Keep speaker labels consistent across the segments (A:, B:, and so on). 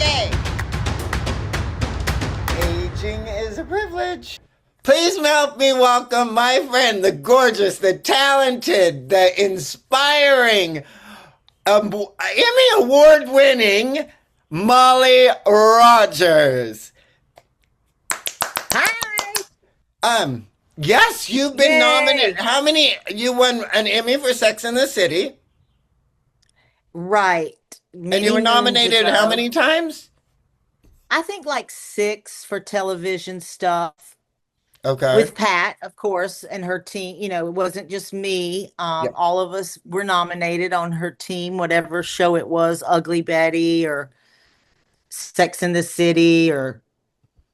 A: Yay! Aging is a privilege. Please help me welcome my friend, the gorgeous, the talented, the inspiring, Emmy Award winning Molly Rogers.
B: Hi!
A: Um, yes, you've been nominated.
B: Yay!
A: How many? You won an Emmy for Sex and the City,
B: Right.
A: and you
B: Many
A: were
B: moons
A: nominated how
B: ago.
A: many times?
B: I think like six for television stuff
A: Okay.
B: with Pat, of course, and her team. It wasn't just me.
A: Yep.
B: All of us were nominated on her team, whatever show it was, Ugly Betty or Sex in the City, or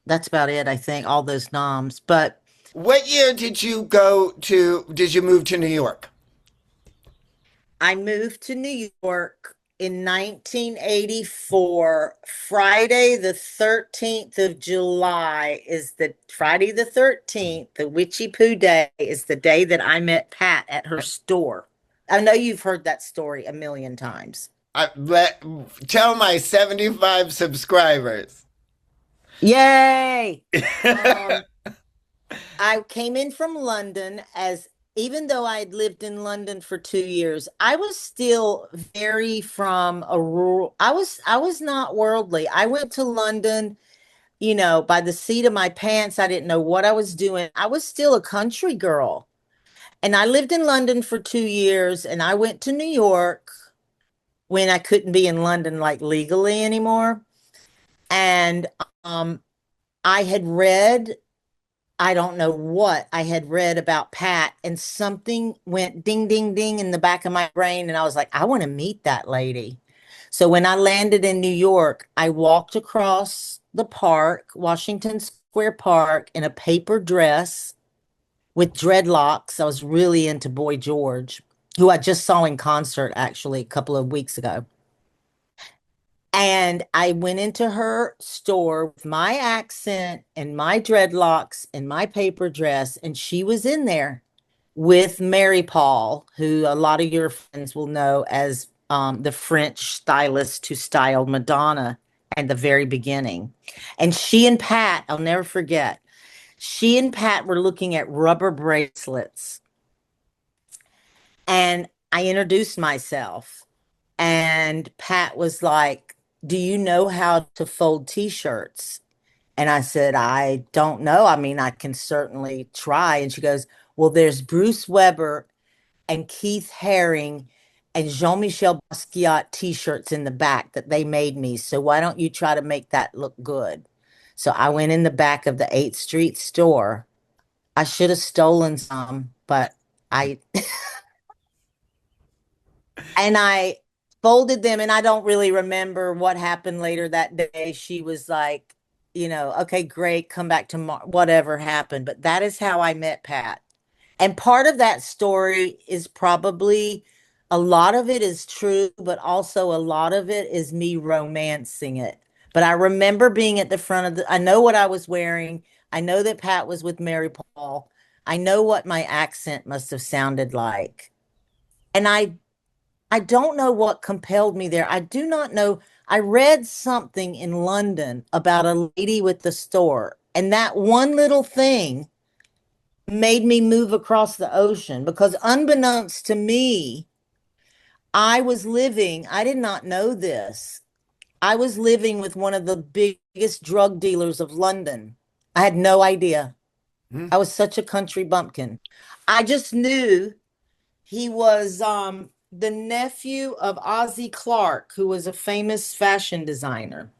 B: that's about it, I think, all those noms. But
A: What year did you go to? Did you move to New York?
B: I moved to New York in 1984. Friday, the 13th of July is the Friday the 13th, the Witchy Poo Day is the day that I met Pat at her store. I know you've heard that story a million times.
A: Tell my 75 subscribers.
B: Yay! Um, I came in from London as even though I had lived in London for 2 years, I was still very from a rural. I was not worldly. I went to London, by the seat of my pants. I didn't know what I was doing. I was still a country girl. And I lived in London for 2 years and I went to New York when I couldn't be in London like legally anymore. And um I had read I don't know what I had read about Pat, and something went ding, ding, ding in the back of my brain. And I was like, I want to meet that lady. So when I landed in New York, I walked across the park, Washington Square Park, in a paper dress with dreadlocks. I was really into Boy George, who I just saw in concert actually a couple of weeks ago. And I went into her store with my accent and my dreadlocks and my paper dress, and she was in there with Mary Paul, who a lot of your friends will know as the French stylist who styled Madonna at the very beginning. And she and Pat, I'll never forget, she and Pat were looking at rubber bracelets. And I introduced myself, and Pat was like, do you know how to fold t-shirts? And I said, I don't know. I mean, I can certainly try. And she goes, well, there's Bruce Weber and Keith Haring and Jean-Michel Basquiat t-shirts in the back that they made me. So why don't you try to make that look good? So I went in the back of the 8th Street store. I should have stolen some, but I and I folded them, and I don't really remember what happened later that day. She was like, okay, great, come back tomorrow, whatever happened. But that is how I met Pat. And part of that story is probably a lot of it is true, but also a lot of it is me romancing it. But I remember being at the front of I know what I was wearing. I know that Pat was with Mary Paul. I know what my accent must have sounded like. And I don't know what compelled me there. I do not know. I read something in London about a lady with the store, and that one little thing made me move across the ocean because, unbeknownst to me, I did not know this. I was living with one of the biggest drug dealers of London. I had no idea.
A: Hmm.
B: I was such a country bumpkin. I just knew he was the nephew of Ozzie Clark, who was a famous fashion designer.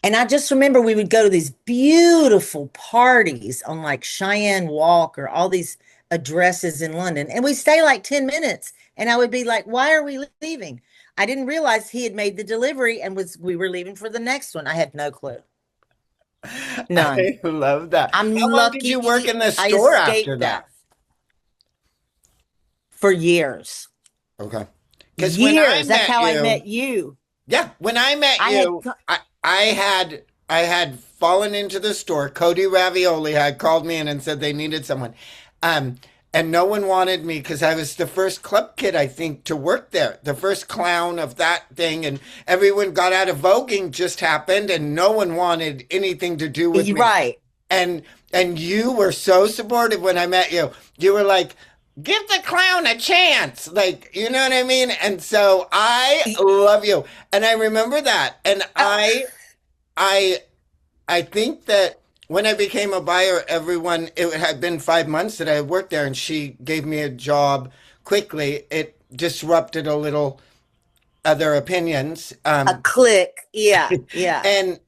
B: And I just remember we would go to these beautiful parties on like Cheyenne Walk or all these addresses in London. And we stay like 10 minutes. And I would be like, why are we leaving? I didn't realize he had made the delivery and was we were leaving for the next one. I had no clue. None.
A: I love that.
B: I'm
A: How long did you work
B: lucky
A: in the
B: I
A: store after
B: escaped
A: that?
B: that for years.
A: Okay. Because when I
B: Years. That's
A: met
B: how I
A: you,
B: met you.
A: yeah, when I met
B: I had
A: you, I had fallen into the store. Cody Ravioli had called me in and said they needed someone. Um, and no one wanted me because I was the first club kid, I think, to work there, the first clown of that thing. And everyone got out of voguing just happened, and no one wanted anything to do with
B: You're
A: me.
B: right.
A: And you were so supportive when I met you. You were like, give the clown a chance. Like, you know what I mean? And so I
B: Y-
A: love you. And I remember that. And
B: uh,
A: I I think that when I became a buyer, everyone, it had been 5 months that I had worked there, and she gave me a job quickly. It disrupted a little other opinions.
B: a click. Yeah, yeah.
A: And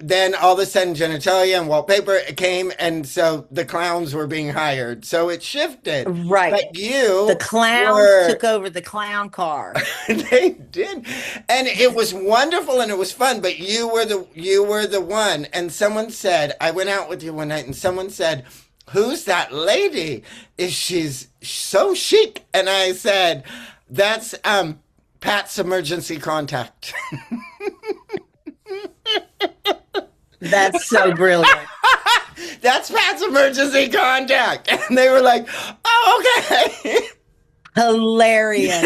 A: then all of a sudden, genitalia and wallpaper came, and so the clowns were being hired. So it shifted.
B: Right.
A: But
B: The
A: you
B: clowns took
A: were
B: over the clown car.
A: they did, and it was wonderful and it was fun. But you were the one. And someone said, I went out with you one night, and someone said, "Who's that lady? Is she's so chic?" And I said, "That's Pat's emergency contact."
B: That's so brilliant.
A: That's Pat's emergency contact, and they were like, "Oh, okay."
B: Hilarious.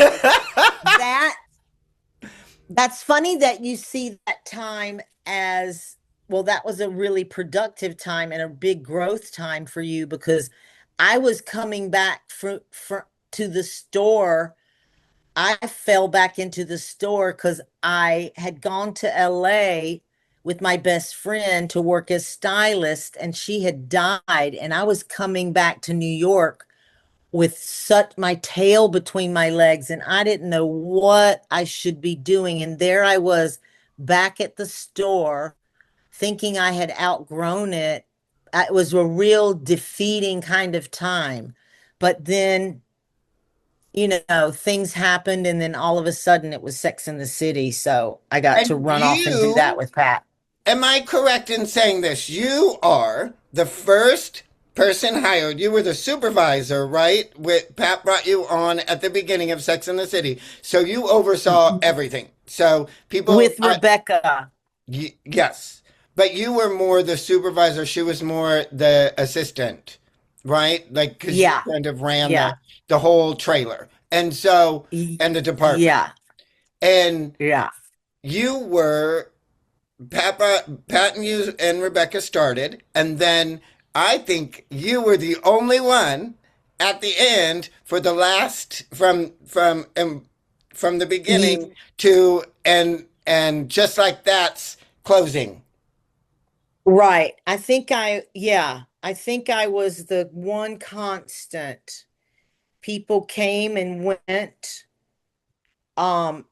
B: That that's funny that you see that time as well. That was a really productive time and a big growth time for you because I was coming back to the store. I fell back into the store because I had gone to LA with my best friend to work as stylist, and she had died, and I was coming back to New York with such my tail between my legs, and I didn't know what I should be doing. And there I was back at the store thinking I had outgrown it. It was a real defeating kind of time. But then, things happened, and then all of a sudden it was Sex in the City. So I got to
A: And
B: run off and do that
A: you
B: with Pat.
A: Am I correct in saying this? You are the first person hired. You were the supervisor, right? Pat brought you on at the beginning of Sex and the City. So you oversaw everything. So people,
B: With Rebecca.
A: yes, but you were more the supervisor. She was more the assistant, right? Like, because you
B: Yeah.
A: kind of ran
B: Yeah.
A: the whole trailer. And so,
B: y-
A: and the department.
B: Yeah.
A: And
B: Yeah.
A: you were Pat and you and Rebecca started, and then I think you were the only one at the end for the last from the beginning
B: Y-
A: to and just like that's closing.
B: Right. I think I was the one constant. People came and went. Um,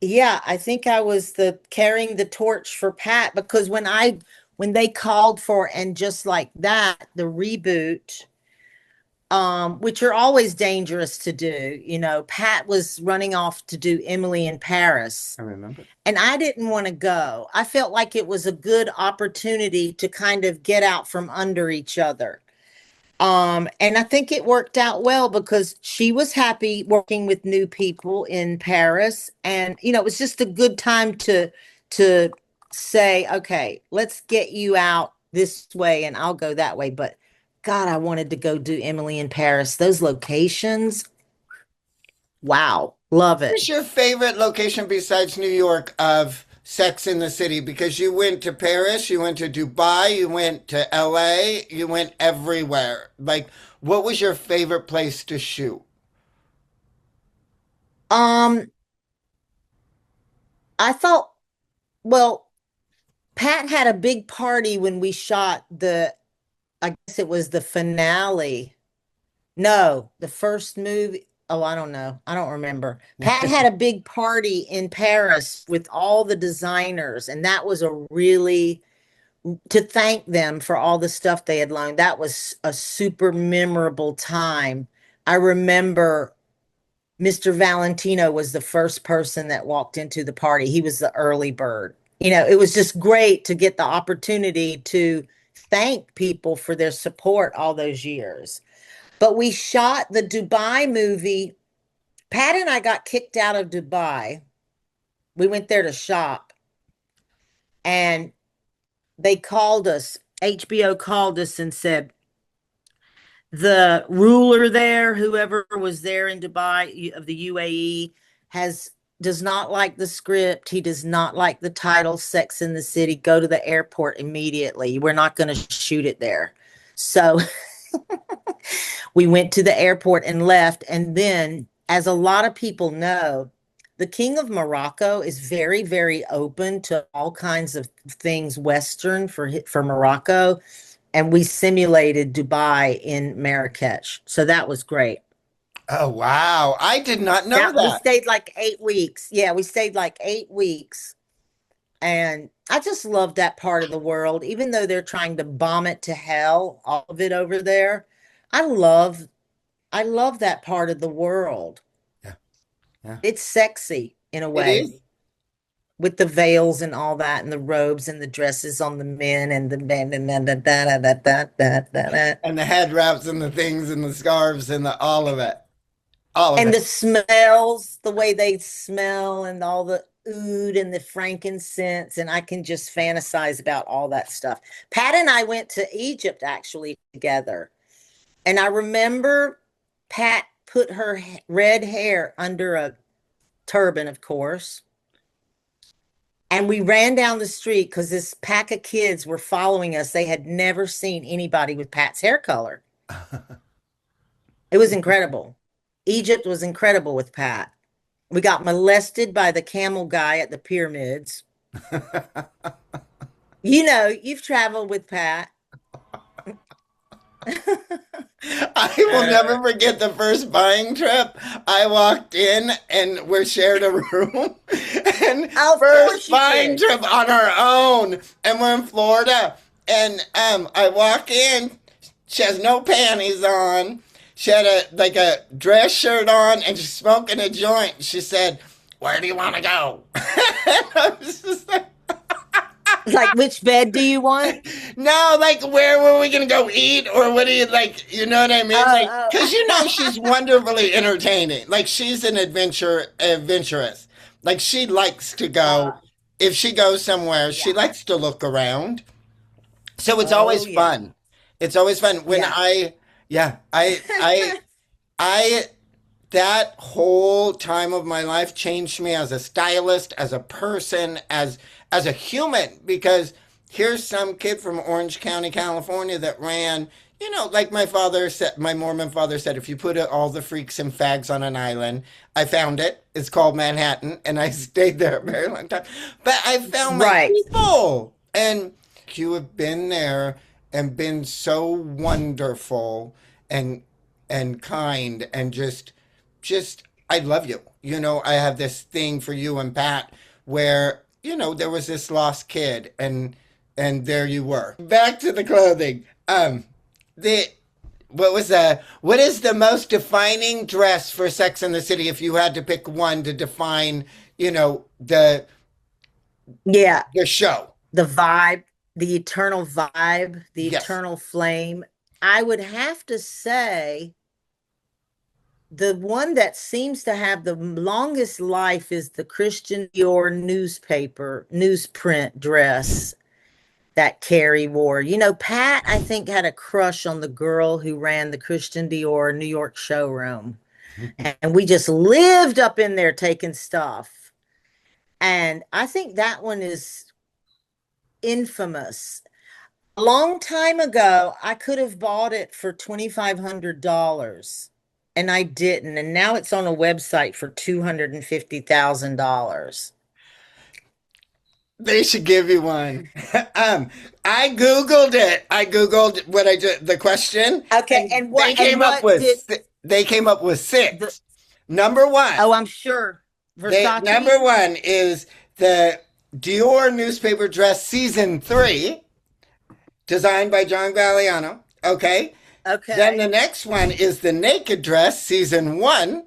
B: yeah, I think I was the carrying the torch for Pat because when they called for and just like that, the reboot, which are always dangerous to do, Pat was running off to do Emily in Paris.
A: I remember.
B: And I didn't want to go. I felt like it was a good opportunity to kind of get out from under each other. And I think it worked out well because she was happy working with new people in Paris. And, it was just a good time to say, okay, let's get you out this way and I'll go that way. But God, I wanted to go do Emily in Paris. Those locations, wow, love it.
A: What's your favorite location besides New York of Sex in the City? Because you went to Paris, you went to Dubai, you went to LA, you went everywhere. Like, what was your favorite place to shoot?
B: Um, I thought, well, Pat had a big party when we shot I guess it was the finale. No, the first movie. Oh, I don't know. I don't remember. Pat had a big party in Paris with all the designers, and that was a really to thank them for all the stuff they had loaned. That was a super memorable time. I remember Mr. Valentino was the first person that walked into the party. He was the early bird. It was just great to get the opportunity to thank people for their support all those years. But we shot the Dubai movie. Pat and I got kicked out of Dubai. We went there to shop and they called us. HBO called us and said, The ruler there, whoever was there in Dubai of the UAE, has does not like the script. He does not like the title Sex in the City. Go to the airport immediately. We're not going to shoot it there. So we went to the airport and left. And then, as a lot of people know, the King of Morocco is very, very open to all kinds of things Western for Morocco. And we simulated Dubai in Marrakech. So that was great.
A: Oh, wow. I did not know
B: That we
A: that.
B: stayed like 8 weeks. Yeah, we stayed like 8 weeks. And I just love that part of the world, even though they're trying to bomb it to hell, all of it over there. I love I love that part of the world.
A: Yeah. Yeah.
B: It's sexy in a
A: It
B: way
A: is.
B: with the veils and all that and the robes and the dresses on the men and the men and da da da da da da da da.
A: And the head wraps and the things and the scarves and the all of it. All of
B: And
A: it.
B: the smells, the way they smell and all the oud and the frankincense. And I can just fantasize about all that stuff. Pat and I went to Egypt actually together. And I remember Pat put her red hair under a turban, of course. And we ran down the street because this pack of kids were following us. They had never seen anybody with Pat's hair color. It was incredible. Egypt was incredible with Pat. We got molested by the camel guy at the pyramids. You know, you've traveled with Pat.
A: I will never forget the first buying trip. I walked in and we shared a room. And
B: Oh, of course
A: first
B: you
A: buying
B: did.
A: trip on our own. And we're in Florida. And I walk in. She has no panties on. She had a dress shirt on and she's smoking a joint. She said, "Where do you want to go?" And I was just like,
B: Like, which bed do you want?
A: no, like where were we gonna go eat, or what do you like? You know what I mean? Like,
B: Oh,
A: because you know
B: oh.
A: she's wonderfully entertaining. Like she's an adventurous. Like she likes to go.
B: Uh,
A: If she goes somewhere, she
B: yeah.
A: likes to look around. So it's
B: Oh,
A: always
B: yeah.
A: fun. It's always fun when
B: Yeah.
A: yeah, I that whole time of my life changed me as a stylist, as a person, as a human. Because here's some kid from Orange County, California, that ran. You know, like my father said, my Mormon father said, if you put all the freaks and fags on an island, I found it. It's called Manhattan, and I stayed there a very long time. But I found my
B: Right.
A: people, and you have been there and been so wonderful and kind and just I love you. You know, I have this thing for you and Pat where, you know, there was this lost kid and there you were. Back to the clothing. The what is the most defining dress for Sex and the City if you had to pick one to define, you know,
B: Yeah.
A: the show?
B: The vibe, the eternal vibe, the
A: Yes.
B: eternal flame. I would have to say the one that seems to have the longest life is the Christian Dior newsprint dress that Carrie wore. You know, Pat, I think, had a crush on the girl who ran the Christian Dior New York showroom. And we just lived up in there taking stuff. And I think that one is infamous. A long time ago, I could have bought it for $2,500 and I didn't. And now it's on a website for $250,000.
A: They should give you one. I googled it. I googled what I did, the question,
B: Okay,
A: and they came up
B: what
A: with
B: did
A: they came up with
B: the
A: six. Number one,
B: oh, I'm sure
A: number
B: Versace.
A: one is the Dior newspaper dress season 3, designed by John Galliano. Okay, then the
B: Okay.
A: next one is the naked dress season 1,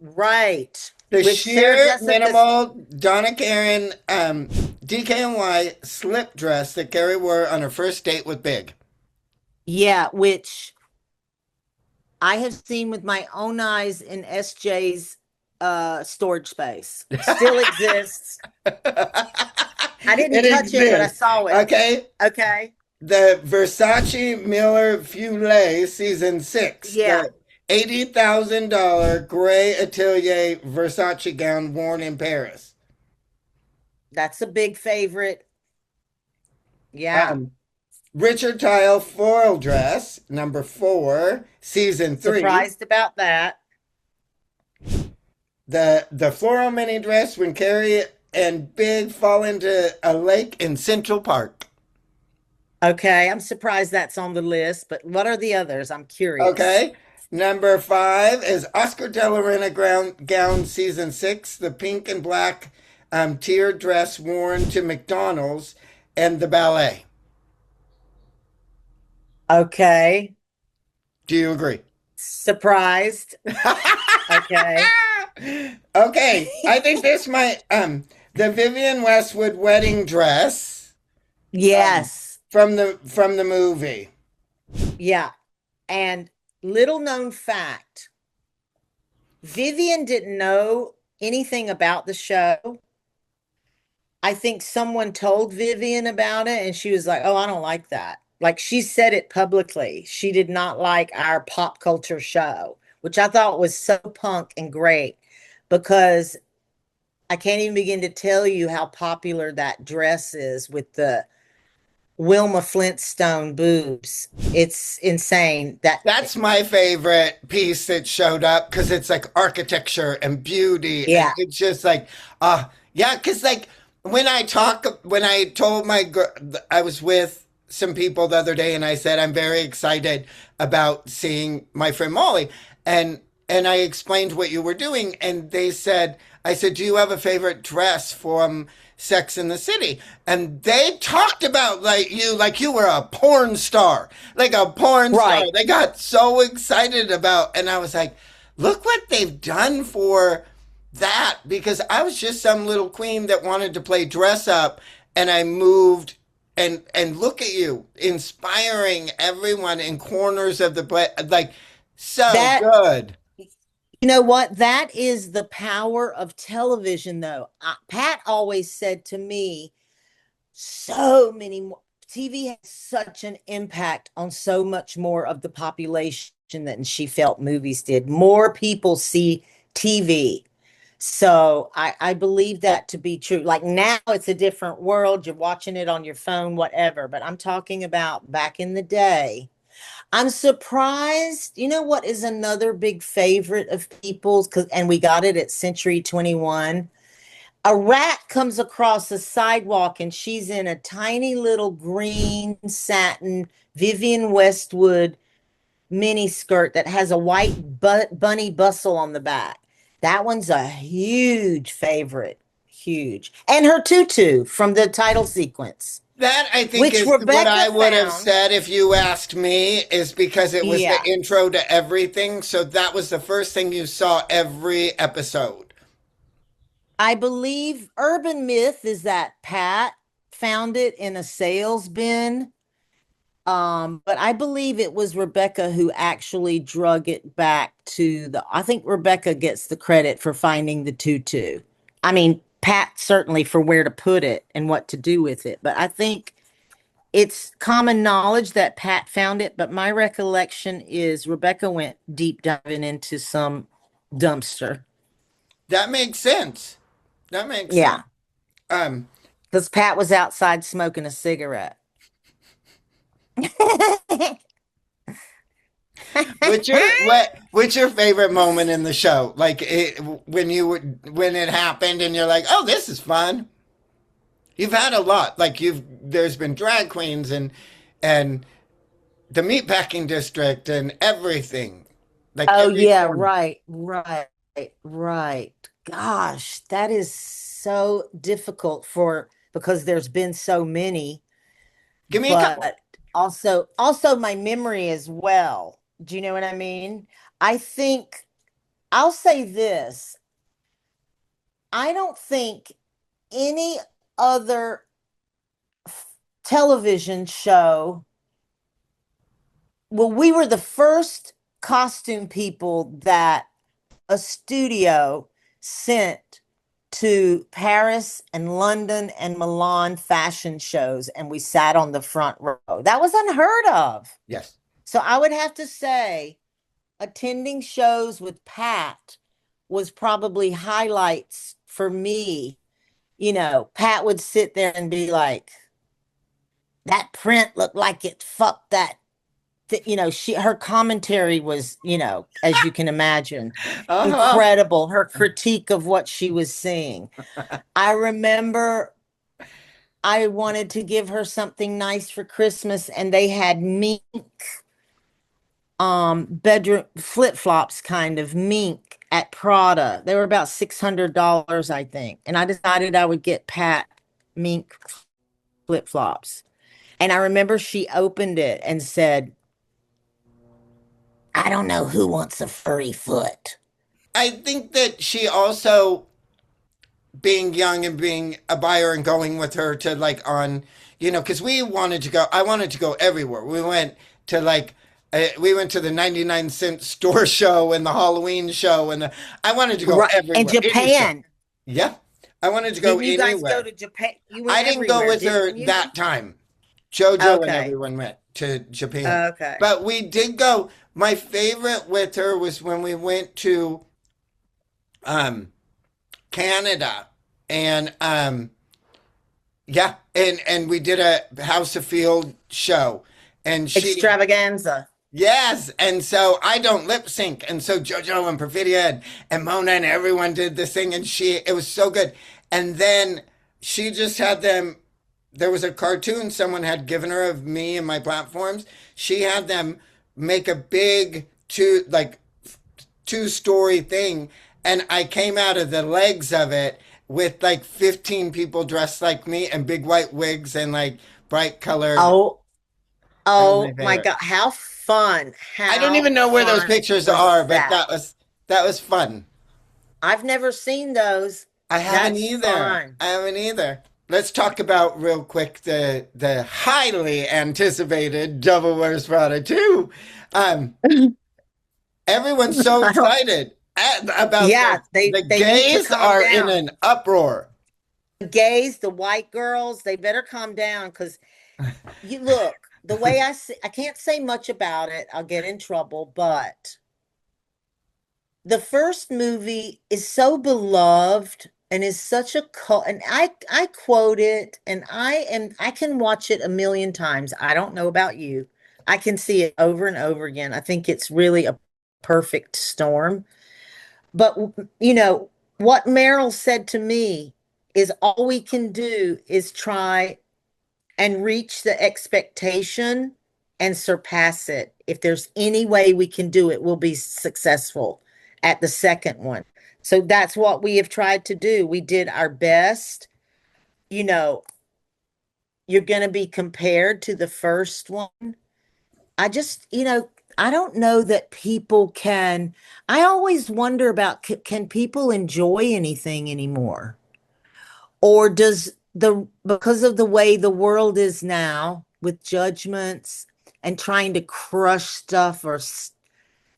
B: Right.
A: the
B: With Sarah
A: sheer
B: Jessica's,
A: minimal Donna Karen DKNY slip dress that Carrie wore on her first date with Big.
B: yeah, which I have seen with my own eyes in SJ's storage space. Still exists. I didn't
A: It
B: touch it, but I
A: exists.
B: saw it.
A: Okay.
B: Okay.
A: the Versace Miller Fule season six,
B: Yeah,
A: the $80,000 gray atelier Versace gown worn in Paris.
B: that's a big favorite. Yeah,
A: Um, Richard Tile floral dress, number four, season three.
B: surprised about that.
A: The floral mini dress when Carrie and Big fall into a lake in Central Park.
B: Okay, I'm surprised that's on the list, but what are the others? I'm curious.
A: Okay. Number five is Oscar de la Renta gown season six, the pink and black tiered dress worn to McDonald's and the ballet.
B: Okay,
A: Do you agree?
B: surprised. Okay.
A: Okay, I think this might the Vivian Westwood wedding dress um,
B: Yes.
A: from the movie.
B: Yeah. And little known fact, Vivian didn't know anything about the show. I think someone told Vivian about it and she was like, "Oh, I don't like that." Like she said it publicly. She did not like our pop culture show, which I thought was so punk and great because I can't even begin to tell you how popular that dress is with the Wilma Flintstone boobs. It's insane. That
A: That's my favorite piece that showed up because it's like architecture and beauty, and
B: yeah,
A: it's just like, yeah, because like when I told my girl, I was with some people the other day, and I said I'm very excited about seeing my friend Molly, and and I explained what you were doing, and they said, I said, do you have a favorite dress from Sex in the City? And they talked about like you were a porn star, like a porn star.
B: right.
A: They got so excited about, and I was like, look what they've done for that, because I was just some little queen that wanted to play dress up, and I moved. And look at you, inspiring everyone in corners of the like, so
B: That
A: good.
B: You know what? That is the power of television, though. Pat always said to me, so many more. TV has such an impact on so much more of the population than she felt movies did. More people see TV. So I believe that to be true. Like now it's a different world. You're watching it on your phone, whatever. But I'm talking about back in the day. I'm surprised. You know what is another big favorite of people's? Cause and we got it at Century 21. A rat comes across the sidewalk and she's in a tiny little green satin Vivian Westwood mini skirt that has a white bunny bustle on the back. That one's a huge favorite. Huge. And her tutu from the title sequence,
A: That I think
B: which
A: is what
B: Rebecca
A: I would have
B: found.
A: said if you asked me, is because it was the
B: Yeah.
A: intro to everything. So that was the first thing you saw every episode.
B: I believe urban myth is that Pat found it in a sales bin. But I believe it was Rebecca who actually drug it back to I think Rebecca gets the credit for finding the tutu. I mean, Pat certainly for where to put it and what to do with it. But I think it's common knowledge that Pat found it. But my recollection is Rebecca went deep diving into some dumpster.
A: That makes sense. That makes sense.
B: Yeah.
A: Um,
B: Because Pat was outside smoking a cigarette.
A: what's your favorite moment in the show? Like when when it happened and you're like, oh, this is fun. You've had a lot. Like there's been drag queens and the meatpacking district and everything. Like
B: Oh,
A: every
B: yeah,
A: corner.
B: right. Gosh, that is so difficult for because there's been so many,
A: Give me a couple.
B: but also my memory as well. Do you know what I mean? I think I'll say this. I don't think any other television show, well, we were the first costume people that a studio sent to Paris and London and Milan fashion shows, and we sat on the front row. That was unheard of.
A: Yes.
B: So I would have to say attending shows with Pat was probably highlights for me. You know, Pat would sit there and be like, that print looked like it fucked that. You know, her commentary was, you know, as you can imagine,
A: Uh-huh.
B: incredible. Her critique of what she was seeing. I remember I wanted to give her something nice for Christmas, and they had mink bedroom flip-flops, kind of mink at Prada. They were about $600, I think. And I decided I would get Pat mink flip-flops. And I remember she opened it and said, I don't know who wants a furry foot.
A: I think that she also, being young and being a buyer and going with her to like on, you know, because we wanted to go, I wanted to go everywhere. We went to like, we went to the 99-cent store show and the Halloween show, and I wanted to go
B: Right. And
A: everywhere. Any show.
B: Japan.
A: Yeah. I wanted to go
B: Didn't you guys go
A: anywhere.
B: to Japan? You went
A: I didn't go
B: everywhere,
A: with her
B: didn't you?
A: that time. JoJo and
B: Okay.
A: everyone went to Japan.
B: Okay.
A: But we did go. My favorite with her was when we went to um, Canada, and yeah, and we did a House of Field show, and she,
B: Extravaganza.
A: yes, and so I don't lip sync, and so JoJo and Perfidia and Mona and everyone did this thing, and it was so good, and then she just had them. There was a cartoon someone had given her of me and my platforms. She had them make a big two-story thing, and I came out of the legs of it with like 15 people dressed like me and big white wigs and like bright colored.
B: Oh,
A: That was my
B: oh my
A: favorite.
B: God. How fun.
A: I don't
B: How
A: even know where those
B: fun
A: pictures
B: was
A: are, but
B: that?
A: that was fun.
B: I've never seen those.
A: I haven't
B: That's
A: either.
B: fun.
A: I haven't either. Let's talk about real quick the highly anticipated Devil Wears Prada 2. Um, Everyone's so
B: I don't,
A: excited about
B: yeah,
A: this.
B: they
A: The
B: they need to
A: gays
B: calm
A: are in
B: down.
A: an uproar.
B: The gays, the white girls, they better calm down because you look, the way I see, I can't say much about it. I'll get in trouble, but the first movie is so beloved and is such a cult, and I quote it, and I can watch it a million times. I don't know about you. I can see it over and over again. I think it's really a perfect storm. But you know what Meryl said to me is all we can do is try and reach the expectation and surpass it. If there's any way we can do it, we'll be successful at the second one. So that's what we have tried to do. We did our best. You know, you're going to be compared to the first one. I just, you know, I don't know that people can. I always wonder about can people enjoy anything anymore? Or does because of the way the world is now with judgments and trying to crush stuff or,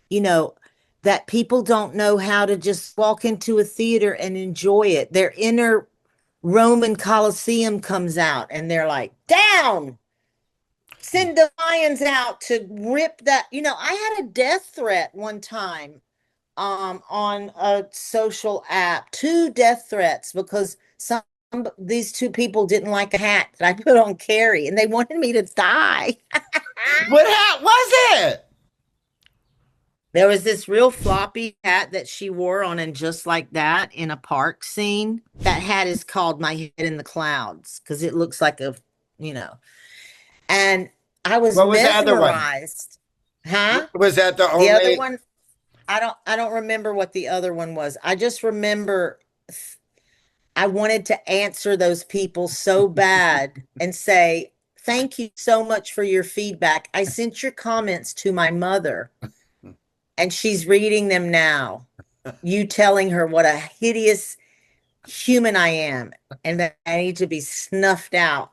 B: you know, that people don't know how to just walk into a theater and enjoy it. Their inner Roman Colosseum comes out and they're like, down, send the lions out to rip that. You know, I had a death threat one time on a social app, two death threats because these two people didn't like a hat that I put on Carrie and they wanted me to die.
A: What hat was it?
B: There was this real floppy hat that she wore on and just like that in a park scene. That hat is called My Head in the Clouds because it looks like a, you know. And I was
A: What was the other one?
B: mesmerized. Huh?
A: Was that the
B: The other
A: only?
B: one, I don't remember what the other one was. I just remember I wanted to answer those people so bad and say, thank you so much for your feedback. I sent your comments to my mother and she's reading them now. You telling her what a hideous human I am and that I need to be snuffed out.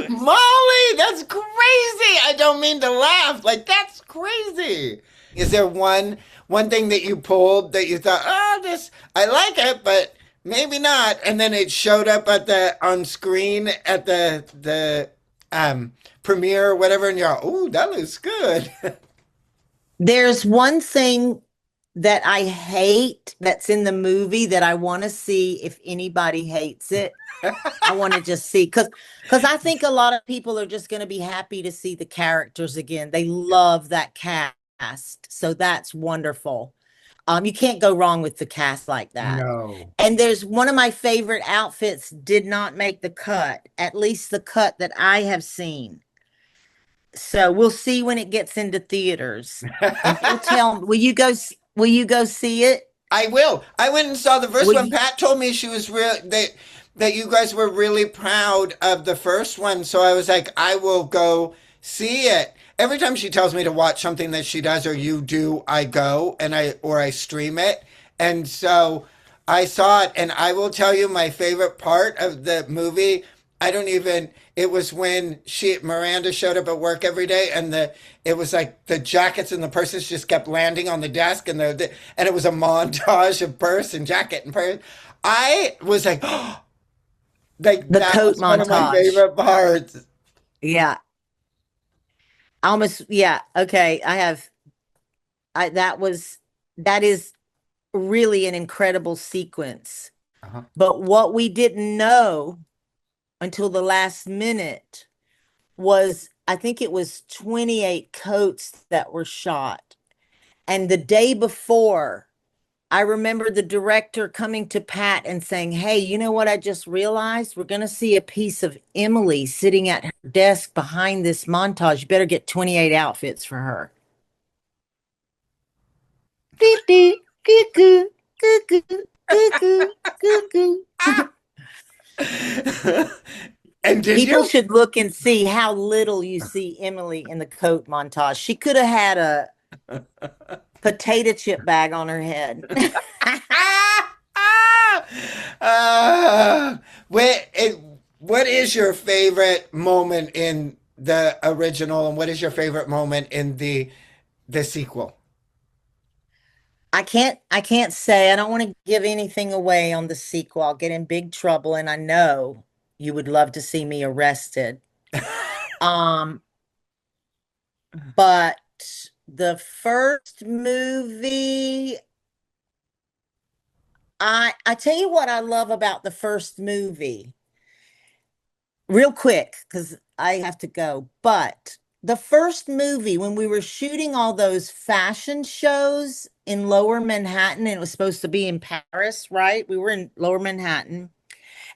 A: Molly, that's crazy. I don't mean to laugh. Like, that's crazy. Is there one thing that you pulled that you thought, oh, this I like it, but maybe not, and then it showed up at the on screen at the premiere or whatever, and you're like, oh, that looks good.
B: There's one thing that I hate that's in the movie that I want to see if anybody hates it. I want to just see because I think a lot of people are just going to be happy to see the characters again. They love that cast. So that's wonderful. You can't go wrong with the cast like that.
A: No.
B: And there's one of my favorite outfits did not make the cut, at least the cut that I have seen. So we'll see when it gets into theaters. And you'll tell, will you go see it?
A: I will. I went and saw the first
B: Will
A: one.
B: you?
A: Pat told me she was real that you guys were really proud of the first one. So I was like, I will go see it. Every time she tells me to watch something that she does or you do, I go and I stream it. And so I saw it, and I will tell you my favorite part of the movie. I don't even. It was when she Miranda showed up at work every day, and it was like the jackets and the purses just kept landing on the desk, and and it was a montage of purse and jacket and purse. I was like, oh, like
B: The
A: that
B: coat
A: was one of my
B: montage.
A: favorite parts.
B: Yeah. Almost, yeah. Okay. That was, that is really an incredible sequence.
A: Uh-huh.
B: But what we didn't know until the last minute was, I think it was 28 coats that were shot. And the day before, I remember the director coming to Pat and saying, hey, you know what I just realized? We're going to see a piece of Emily sitting at her desk behind this montage. You better get 28 outfits for her. Beep, beep, cuckoo, cuckoo, cuckoo, cuckoo.
A: And did
B: People
A: you?
B: should look and see how little you see Emily in the coat montage. She could have had a potato chip bag on her head.
A: Ah, ah, what is your favorite moment in the original, and what is your favorite moment in the sequel?
B: I can't say. I don't want to give anything away on the sequel. I'll get in big trouble, and I know you would love to see me arrested. Um, but the first movie, I tell you what I love about the first movie, real quick, because I have to go. But the first movie, when we were shooting all those fashion shows in Lower Manhattan, and it was supposed to be in Paris, right? We were in Lower Manhattan.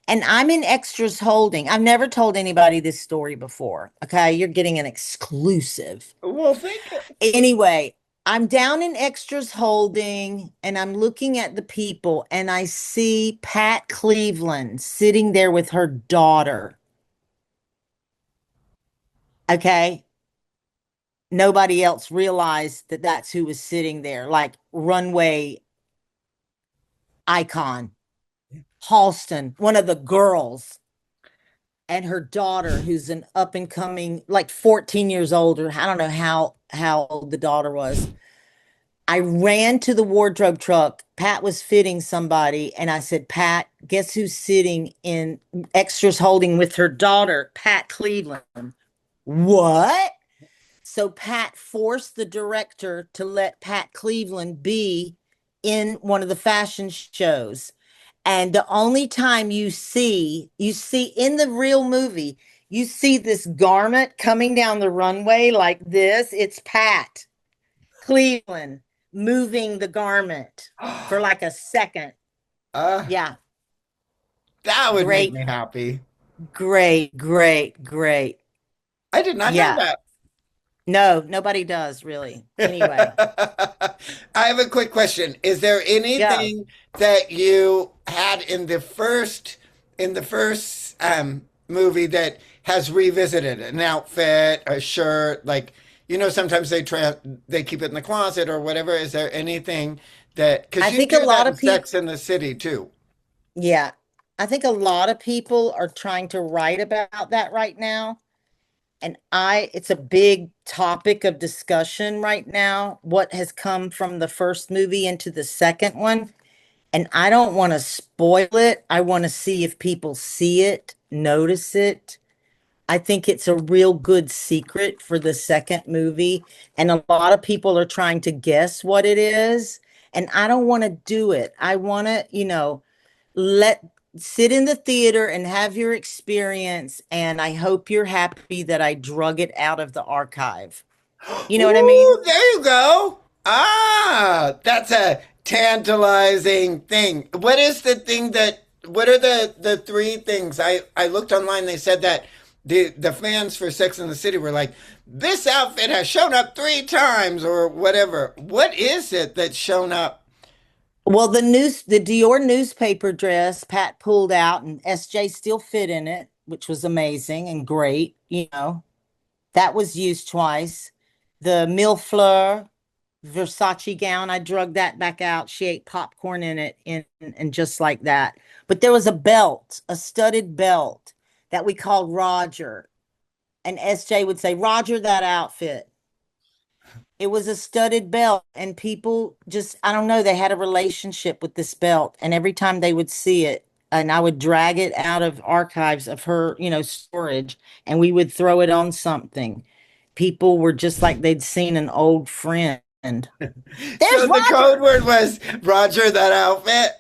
B: And I'm in extras holding. I've never told anybody this story before. Okay. You're getting an exclusive.
A: Well, thank you.
B: Anyway, I'm down in extras holding and I'm looking at the people and I see Pat Cleveland sitting there with her daughter. Okay. Nobody else realized that that's who was sitting there, like runway icon, Halston, one of the girls. And her daughter, who's an up and coming, like 14 years older. I don't know how old the daughter was. I ran to the wardrobe truck. Pat was fitting somebody, and I said, Pat, guess who's sitting in extras holding with her daughter, Pat Cleveland. What? So Pat forced the director to let Pat Cleveland be in one of the fashion shows. And the only time you see in the real movie, you see this garment coming down the runway like this. It's Pat Cleveland moving the garment for like a second.
A: Uh,
B: Yeah.
A: that would make
B: Great,
A: me happy.
B: great, great, great.
A: I did not know
B: Yeah.
A: that.
B: No, nobody does really. Anyway,
A: I have a quick question. Is there
B: go.
A: anything that you had in the first movie that has revisited an outfit, a shirt, like sometimes they keep it in the closet or whatever. Is there anything that because
B: I
A: you
B: think a
A: do that
B: lot
A: in
B: of people,
A: Sex in the City too?
B: yeah, I think a lot of people are trying to write about that right now. And it's a big topic of discussion right now, what has come from the first movie into the second one. And I don't want to spoil it. I want to see if people see it, notice it. I think it's a real good secret for the second movie. And a lot of people are trying to guess what it is. And I don't want to do it. I want to, let sit in the theater and have your experience. And I hope you're happy that I drug it out of the archive. You know what I mean?
A: Ooh, there you go. Ah, that's a tantalizing thing. What is the thing that, what are the three things? I looked online, they said that the fans for Sex and the City were like, this outfit has shown up three times or whatever. What is it that's shown up?
B: Well, the Dior newspaper dress Pat pulled out and SJ still fit in it, which was amazing and great. That was used twice. The Mille Fleur Versace gown, I drug that back out. She ate popcorn in it and just like that. But there was a belt, a studded belt that we called Roger. And SJ would say, Roger that outfit. It was a studded belt, and people just, I don't know, they had a relationship with this belt. And every time they would see it, and I would drag it out of archives of her, storage, and we would throw it on something. People were just like they'd seen an old friend. There's
A: So the code
B: Roger.
A: word was Roger that outfit.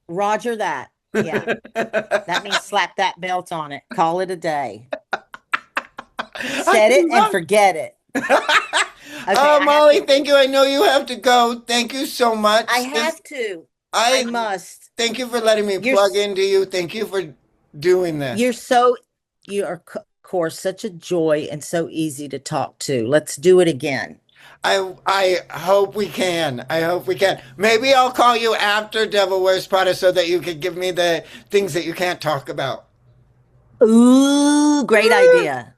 B: Roger that. Yeah. That means slap that belt on it. Call it a day.
A: I
B: Set it and
A: love.
B: forget it. Okay,
A: Oh, Molly, thank you. I know you have to go. Thank you so
B: I
A: much.
B: have to. I
A: I
B: must.
A: thank you for letting me
B: You're
A: plug into you. Thank you for doing
B: you're
A: this.
B: so you are of course such a joy and so easy to talk to. Let's do it again.
A: I hope we can. I hope we can. Maybe I'll call you after Devil Wears Prada so that you can give me the things that you can't talk about.
B: Ooh, great idea.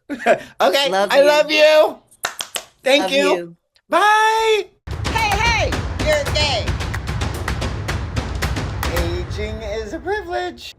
A: Okay,
B: Love
A: I love
B: you.
A: you. Thank
B: Love
A: you.
B: you.
A: Bye. Hey, hey, you're gay. Aging is a privilege.